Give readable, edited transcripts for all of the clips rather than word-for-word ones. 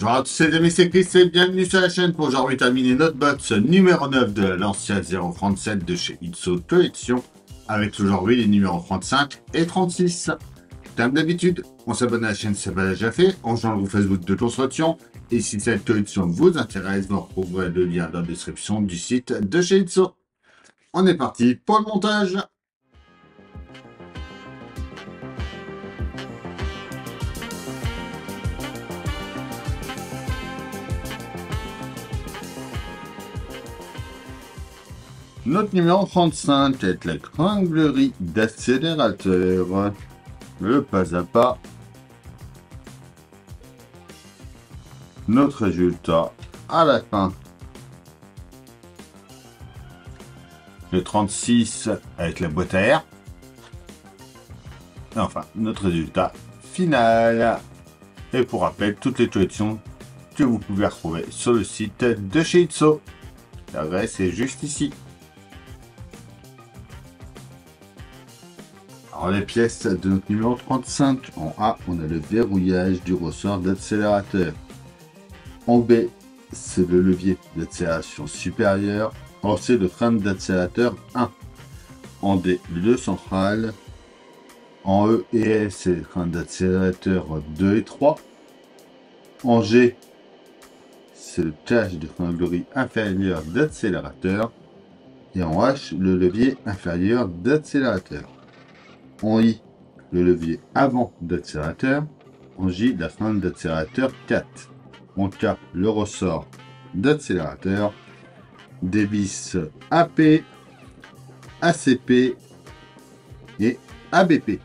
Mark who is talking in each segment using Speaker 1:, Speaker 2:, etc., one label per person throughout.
Speaker 1: Bonjour à tous les amis, c'est Chris et bienvenue sur la chaîne pour aujourd'hui terminer notre box numéro 9 de l'ancien 037 de chez Itso Collection avec aujourd'hui les numéros 35 et 36. Comme d'habitude, on s'abonne à la chaîne si ce n'est pas déjà fait, on rejoint le groupe Facebook de Construction et si cette collection vous intéresse, vous retrouverez le lien dans la description du site de chez Itso. On est parti pour le montage. Notre numéro 35 est la cranglerie d'accélérateur. Le pas à pas. Notre résultat à la fin. Le 36 avec la boîte à air. Et enfin, notre résultat final. Et pour rappel, toutes les collections que vous pouvez retrouver sur le site de chez Itso. L'adresse est juste ici. Alors les pièces de notre numéro 35, en A, on a le verrouillage du ressort d'accélérateur. En B, c'est le levier d'accélération supérieure. En C, le frein d'accélérateur 1. En D, le central. En E et F, c'est le frein d'accélérateur 2 et 3. En G, c'est le cache de cranglerie inférieure d'accélérateur. Et en H, le levier inférieur d'accélérateur. En I, le levier avant d'accélérateur. En J, la frein d'accélérateur 4. En K, le ressort d'accélérateur. Des vis AP, ACP et ABP.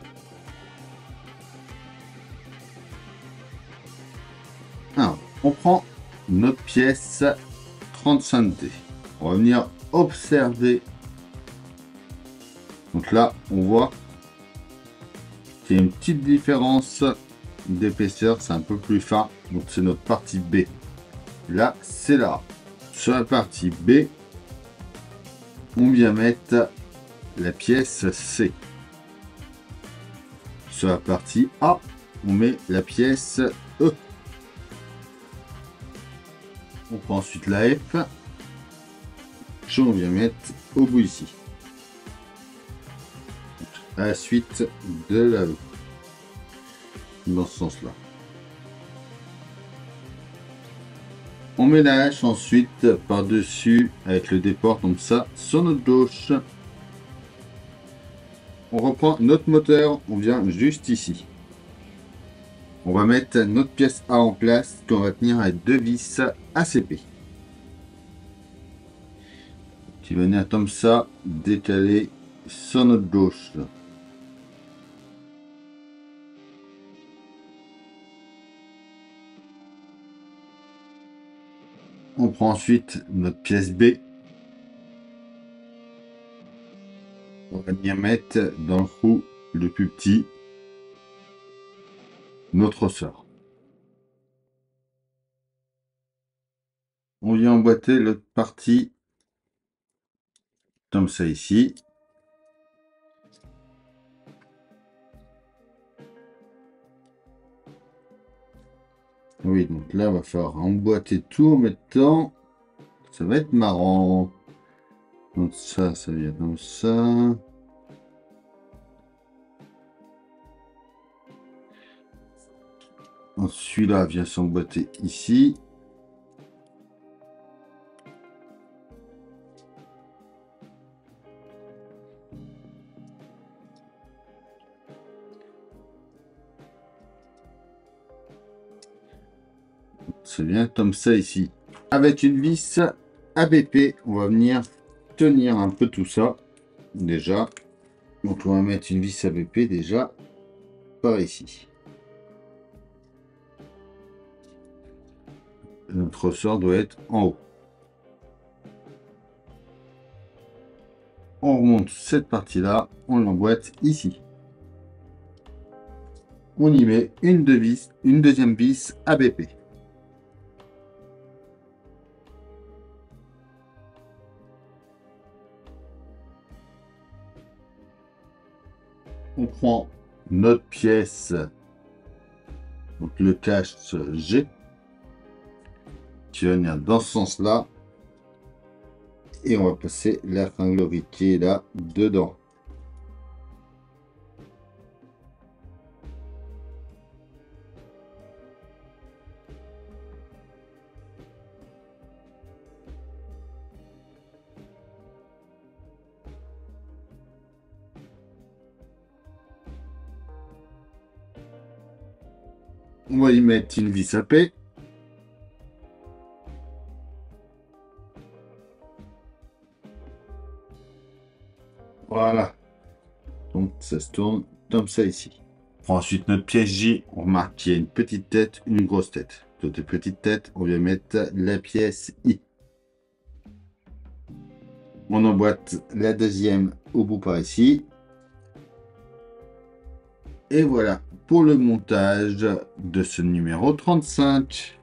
Speaker 1: Alors, on prend notre pièce 35D. On va venir observer. Donc là, on voit qu'il y a une petite différence d'épaisseur, c'est un peu plus fin. Donc c'est notre partie B. Là, c'est là. Sur la partie B, on vient mettre la pièce C. Sur la partie A, on met la pièce E. On prend ensuite la F. Et on vient mettre au bout ici. À la suite de la E. Dans ce sens-là. On met la hache ensuite par-dessus avec le déport comme ça sur notre gauche. On reprend notre moteur, on vient juste ici. On va mettre notre pièce A en place qu'on va tenir avec deux vis ACP. Qui va venir comme ça, décaler sur notre gauche. On prend ensuite notre pièce B. On va venir mettre dans le trou le plus petit notre ressort. On vient emboîter l'autre partie comme ça ici. Oui, donc là, il va falloir emboîter tout en mettant. Ça va être marrant. Donc ça vient comme ça. Celui-là vient s'emboîter ici. Ça vient comme ça ici. Avec une vis ABP, on va venir tenir un peu tout ça. Déjà. Donc on va mettre une vis ABP déjà par ici. Notre ressort doit être en haut. On remonte cette partie-là, on l'emboîte ici. On y met une deuxième vis ABP. On prend notre pièce, donc le cache G. tu vas venir dans ce sens-là. Et on va passer la finglerie qui est là dedans. On va y mettre une vis à paix. Voilà. Donc ça se tourne comme ça ici. Ensuite, notre pièce J, on remarque qu'il y a une petite tête, une grosse tête. Toutes les petites têtes, on vient mettre la pièce I. On emboîte la deuxième au bout par ici. Et voilà pour le montage de ce numéro 35.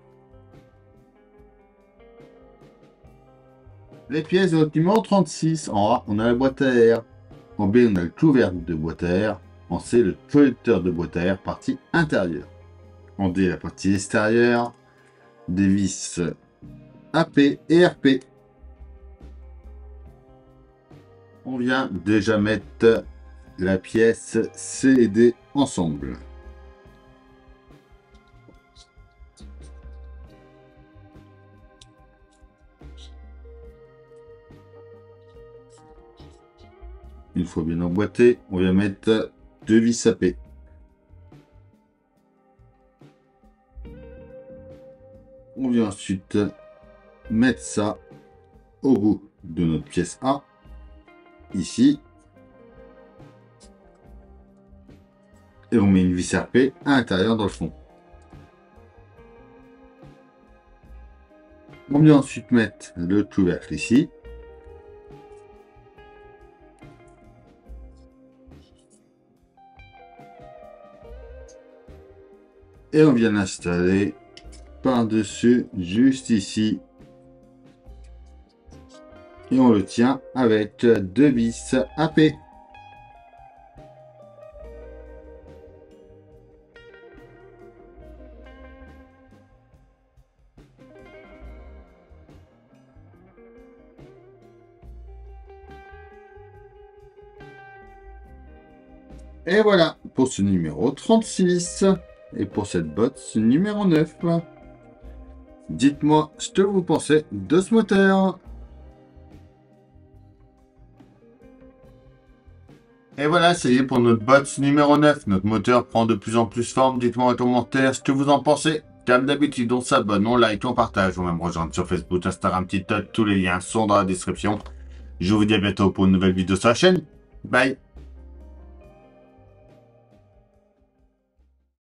Speaker 1: Les pièces de notre numéro 36. En A, on a la boîte à air. En B, on a le couvercle de boîte à air. En C, le collecteur de boîte à air, partie intérieure. En D, la partie extérieure. Des vis AP et RP. On vient déjà mettre la pièce C et D ensemble. Une fois bien emboîté, on vient mettre deux vis AP. On vient ensuite mettre ça au bout de notre pièce A, ici. Et on met une vis RP à l'intérieur dans le fond. On vient ensuite mettre le couvercle ici. Et on vient l'installer par-dessus, juste ici. Et on le tient avec deux vis AP. Et voilà pour ce numéro 36. Et pour cette botte, ce numéro 9. Dites-moi ce que vous pensez de ce moteur. Et voilà, ça y est pour notre botte numéro 9. Notre moteur prend de plus en plus forme. Dites-moi en commentaire ce que vous en pensez. Comme d'habitude, on s'abonne, on like, on partage, ou même rejoindre sur Facebook, Instagram, TikTok. Tous les liens sont dans la description. Je vous dis à bientôt pour une nouvelle vidéo sur la chaîne. Bye.